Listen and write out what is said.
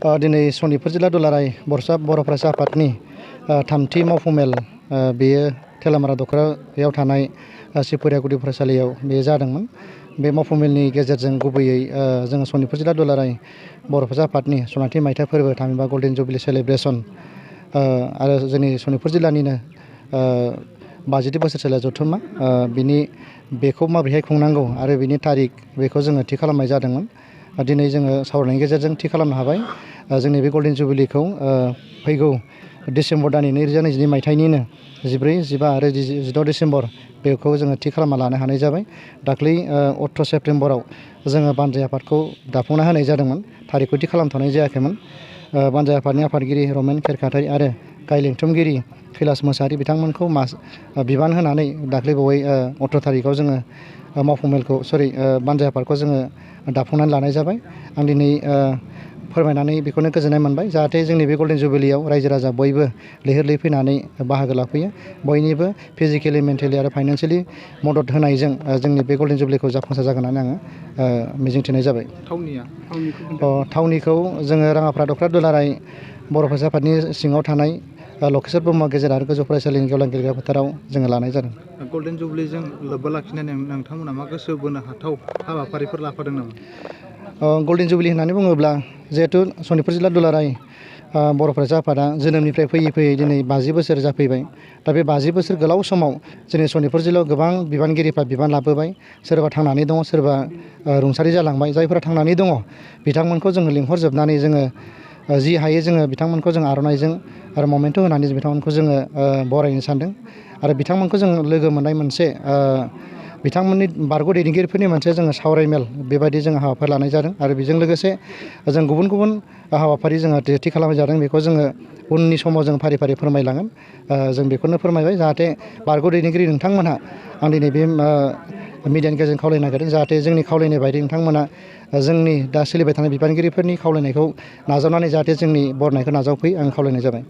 दिनै सनितपुर जिल्ला दुलाराय बर' फरायसा आफादनि थामथि मावफुं मेल बेयो थेलामारा दख'रायाव थानाय सिफुरिया गुदि फरायसालियाव बे जादोंमोन। बे मावफुं मेलनि गेजेरजों गुबैयै जोङो सनितपुर जिल्ला दुलाराय बर' फरायसा आफादनि सनाथि मायथाइ फोरबो थामहिनबा गल्डेन जुबिलि सेलेब्रेसन आरो जोंनि सनितपुर जिल्लानिनो 50 बोसोरसालिया जथुम्मा बेखौ माबोरैहाय खुंनांगौ आरो बिनि तारिख बेखौ जोङो थि खालामनाय जादोंमोन। दिनै जोङो सावरायनायनि गेजेरजों थि खालामनो हाबाय जोंनि बे गल्डेन जुबिलिखौ फैगौ डिसेम्बर दाननि 2022 मायथाइनिनो 14, 15 आरो 16 डिसेम्बर बेखौ जोङो थि खालामना लानो हानाय जाबाय। दाख्लै 18 सेप्तेम्बराव जोङो बानजाय आफादखौ दाफुंना होनाय जादोंमोन। तारिखखौ थि खालामथ'नाय जायाखैमोन। बानजाय आफादनि आफादगिरि रमेन खेरखातारि आरो गाहाय लेंथुमगिरि कैलास मोसाहारि बिथांमोनखौ बिबान होनानै दाख्लै बावै 18 थारिखआव जोङो मावफुं मेलखौ बानजाय आफादखौ जोङो दाफुंनानै लानाय जाबाय। आं दिनै फोरमायनानै बेखौनो गोजोननाय मोनबाय जाहाथे जोंनि बे गल्डेन जुबिलियाव रायजो राजा बयबो लैहोर लैहोर फैनानै बाहागो लाफैयो। बयनिबो फिजिकेलि मेन्टेलि आरो फाइनान्सियेलि मदद होनायजों जोंनि बे गल्डेन जुबिलिखौ जाफुंसार जागोन होननानै आङो मिजिंथिनाय जाबाय। थावनिखौ जोङो राङापारा दख'रा दुलाराय बर' फरायसा आफादनि सिङाव थानाय लकेश्वर ब्रह्म गेजेर आरो गोजौ फरायसालिनि गेवलां गेलेग्रा फोथाराव जोङो लानाय जादों। गल्डेन जुबिलिजों लोब्बा लाखिनानै नोंथांमोना मा गोसो बोनो हाथाव हाबाफारिफोर लाफादों नामा? गल्डेन जुबिलि होननानै बुङोब्ला जिहेथु सनितपुर जिल्ला दुलाराय बर' फरायसा आफादा जोनोमनिफ्राय फैयै फैयै दिनै 50 बोसोर जाफैबाय। दा बे 50 बोसोर गोलाव समाव जोंनि सनितपुर जिल्लायाव गोबां बिबानगिरिफ्रा बिबान लाबोबाय। सोरबा थांनानै दङ, सोरबा रुंसारि जालांबाय। जायफोरा थांनानै दङ बिथांमोनखौ जोङो लिंहरजोबनानै जोङो जि हायो जोङो बिथांमोनखौ जों आर'नाइजों आरो ममेन्ट' होनानै बिथांमोनखौ जोङो बरायनो सानदों। आरो बिथांमोनखौ जों लोगो मोननाय मोनसे बिथांमोननि बारग' दैदेनगिरिफोरनि मोनसे जोङो सावरायमेल बेबायदि जोङो हाबाफारि लानाय जादों। आरो बेजों लोगोसे जों गुबुन गुबुन हाबाफारि जोङो थि खालामनाय जादों। बेखौ जोङो उननि समाव जों फारि फारि फोरमायलांगोन। जों बेखौनो फोरमायबाय जाहाथे बारग' दैदेनगिरि नोंथांमोनहा आं दिनै बे मिडियानि गेजेरजों खावलायनो नागिरदों जाहाथे जोंनि खावलायनाय बायदि नोंथांमोना जोंनि दा सोलिबाय थानाय बिबानगिरिफोरनि खावलायनायखौ नाजावनानै जाहाथे जोंनि बरनायखौ नाजावफैयो आं खावलायनाय जाबाय।